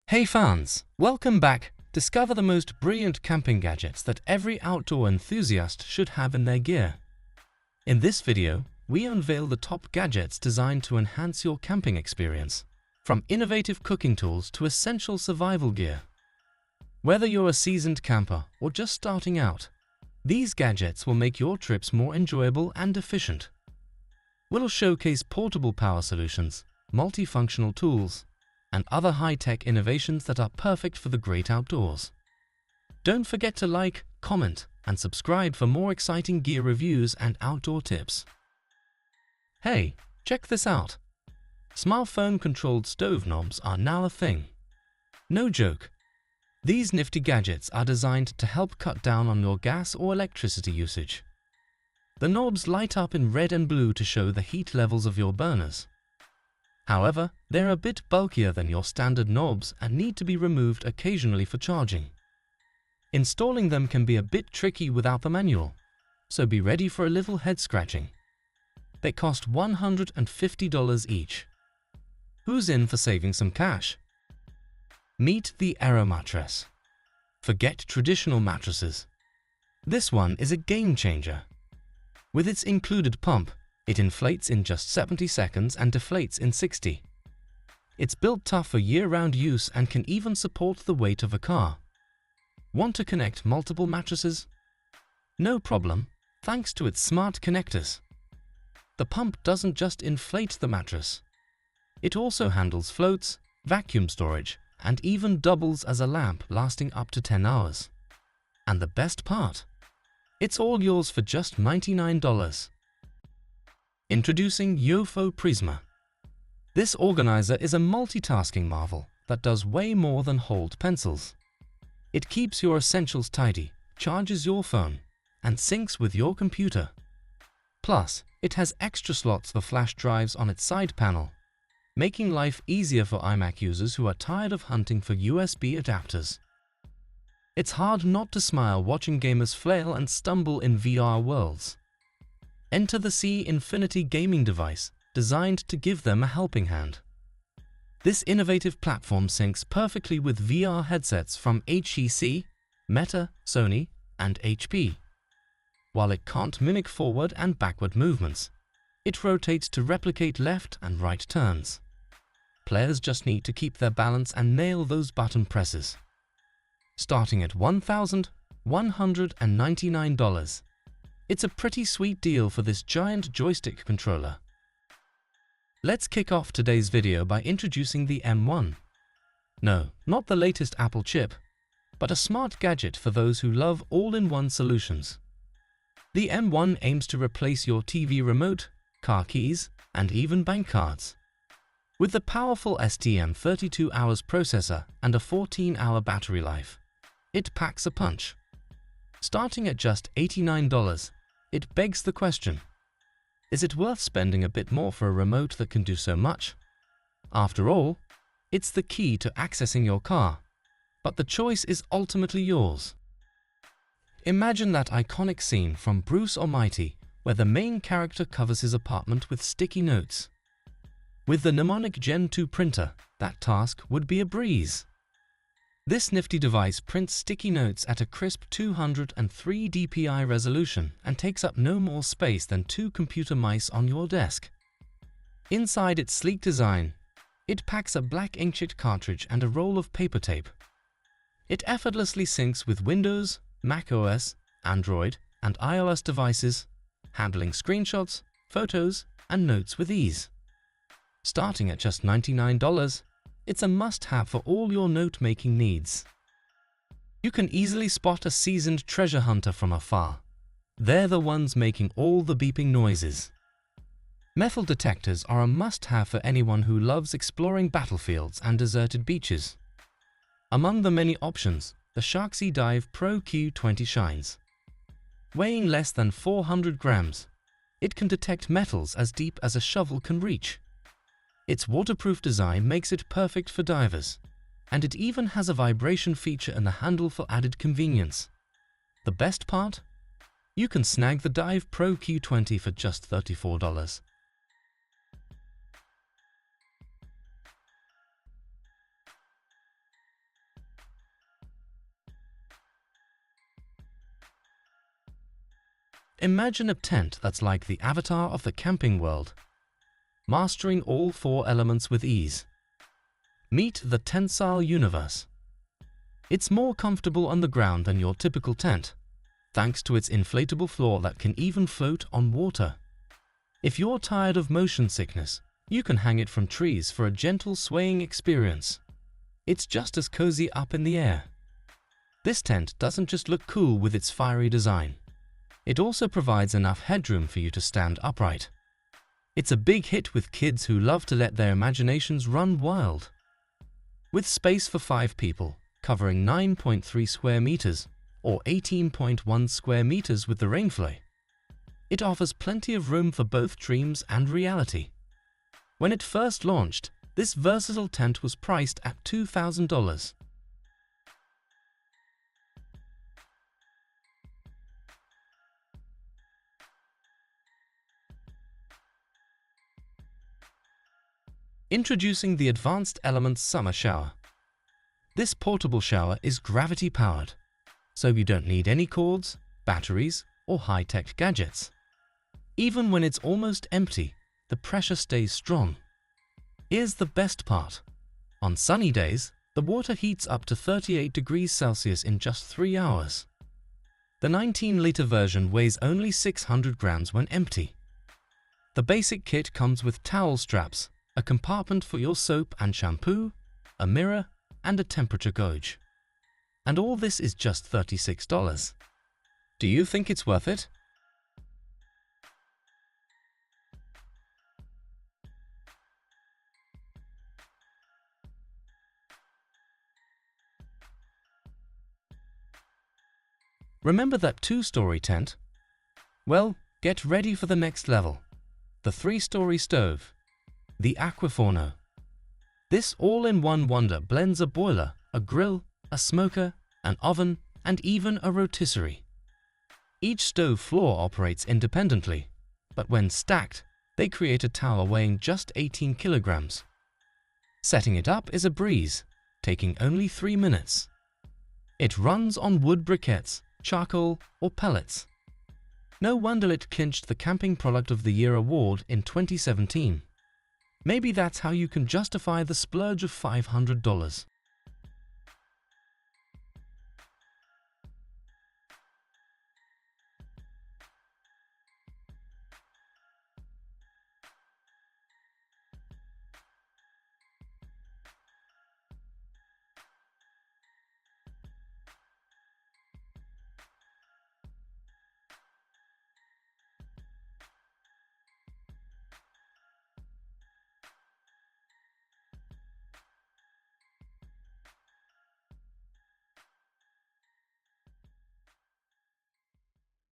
Hey fans, welcome back. Discover the most brilliant camping gadgets that every outdoor enthusiast should have in their gear. In this video, we unveil the top gadgets designed to enhance your camping experience, from innovative cooking tools to essential survival gear. Whether you're a seasoned camper or just starting out, these gadgets will make your trips more enjoyable and efficient. We'll showcase portable power solutions, multifunctional tools, and other high-tech innovations that are perfect for the great outdoors. Don't forget to like, comment, and subscribe for more exciting gear reviews and outdoor tips. Hey, check this out! Smartphone-controlled stove knobs are now a thing. No joke. These nifty gadgets are designed to help cut down on your gas or electricity usage. The knobs light up in red and blue to show the heat levels of your burners. However, they're a bit bulkier than your standard knobs and need to be removed occasionally for charging. Installing them can be a bit tricky without the manual, so be ready for a little head scratching. They cost $150 each. Who's in for saving some cash? Meet the Aero mattress. Forget traditional mattresses. This one is a game changer. With its included pump, it inflates in just 70 seconds and deflates in 60. It's built tough for year-round use and can even support the weight of a car. Want to connect multiple mattresses? No problem, thanks to its smart connectors. The pump doesn't just inflate the mattress. It also handles floats, vacuum storage, and even doubles as a lamp lasting up to 10 hours. And the best part? It's all yours for just $99. Introducing YoFho Prisma. This organizer is a multitasking marvel that does way more than hold pencils. It keeps your essentials tidy, charges your phone, and syncs with your computer. Plus, it has extra slots for flash drives on its side panel, making life easier for iMac users who are tired of hunting for USB adapters. It's hard not to smile watching gamers flail and stumble in VR worlds. Enter the C Infinity gaming device, designed to give them a helping hand. This innovative platform syncs perfectly with VR headsets from HTC, Meta, Sony, and HP. While it can't mimic forward and backward movements, it rotates to replicate left and right turns. Players just need to keep their balance and nail those button presses. Starting at $1,199. It's a pretty sweet deal for this giant joystick controller. Let's kick off today's video by introducing the M1. No, not the latest Apple chip, but a smart gadget for those who love all-in-one solutions. The M1 aims to replace your TV remote, car keys, and even bank cards. With the powerful STM32 processor and a 14-hour battery life, it packs a punch. Starting at just $89, it begs the question, is it worth spending a bit more for a remote that can do so much? After all, it's the key to accessing your car, but the choice is ultimately yours. Imagine that iconic scene from Bruce Almighty where the main character covers his apartment with sticky notes. With the Nemonic Gen 2 printer, that task would be a breeze. This nifty device prints sticky notes at a crisp 203 dpi resolution and takes up no more space than 2 computer mice on your desk. Inside its sleek design, it packs a black inkjet cartridge and a roll of paper tape. It effortlessly syncs with Windows, macOS, Android, and iOS devices, handling screenshots, photos, and notes with ease. Starting at just $99, it's a must-have for all your note-making needs. You can easily spot a seasoned treasure hunter from afar. They're the ones making all the beeping noises. Metal detectors are a must-have for anyone who loves exploring battlefields and deserted beaches. Among the many options, the SHRXY Dive Pro Q20 shines. Weighing less than 400 grams, it can detect metals as deep as a shovel can reach. Its waterproof design makes it perfect for divers, and it even has a vibration feature in the handle for added convenience. The best part? You can snag the Dive Pro Q20 for just $34. Imagine a tent that's like the avatar of the camping world, mastering all 4 elements with ease. Meet the tensile universe. It's more comfortable on the ground than your typical tent, thanks to its inflatable floor that can even float on water. If you're tired of motion sickness, you can hang it from trees for a gentle swaying experience. It's just as cozy up in the air. This tent doesn't just look cool with its fiery design. It also provides enough headroom for you to stand upright. It's a big hit with kids who love to let their imaginations run wild. With space for 5 people, covering 9.3 square meters or 18.1 square meters with the rainfly, it offers plenty of room for both dreams and reality. When it first launched, this versatile tent was priced at $2,000. Introducing the Advanced Elements Summer Shower. This portable shower is gravity-powered, so you don't need any cords, batteries, or high-tech gadgets. Even when it's almost empty, the pressure stays strong. Here's the best part. On sunny days, the water heats up to 38 degrees Celsius in just 3 hours. The 19-liter version weighs only 600 grams when empty. The basic kit comes with towel straps, a compartment for your soap and shampoo, a mirror, and a temperature gauge. And all this is just $36. Do you think it's worth it? Remember that 2-story tent? Well, get ready for the next level. The 3-story stove. The Aquaforno. This all-in-one wonder blends a boiler, a grill, a smoker, an oven, and even a rotisserie. Each stove floor operates independently, but when stacked, they create a tower weighing just 18 kilograms. Setting it up is a breeze, taking only 3 minutes. It runs on wood briquettes, charcoal, or pellets. No wonder it clinched the Camping Product of the Year award in 2017. Maybe that's how you can justify the splurge of $500.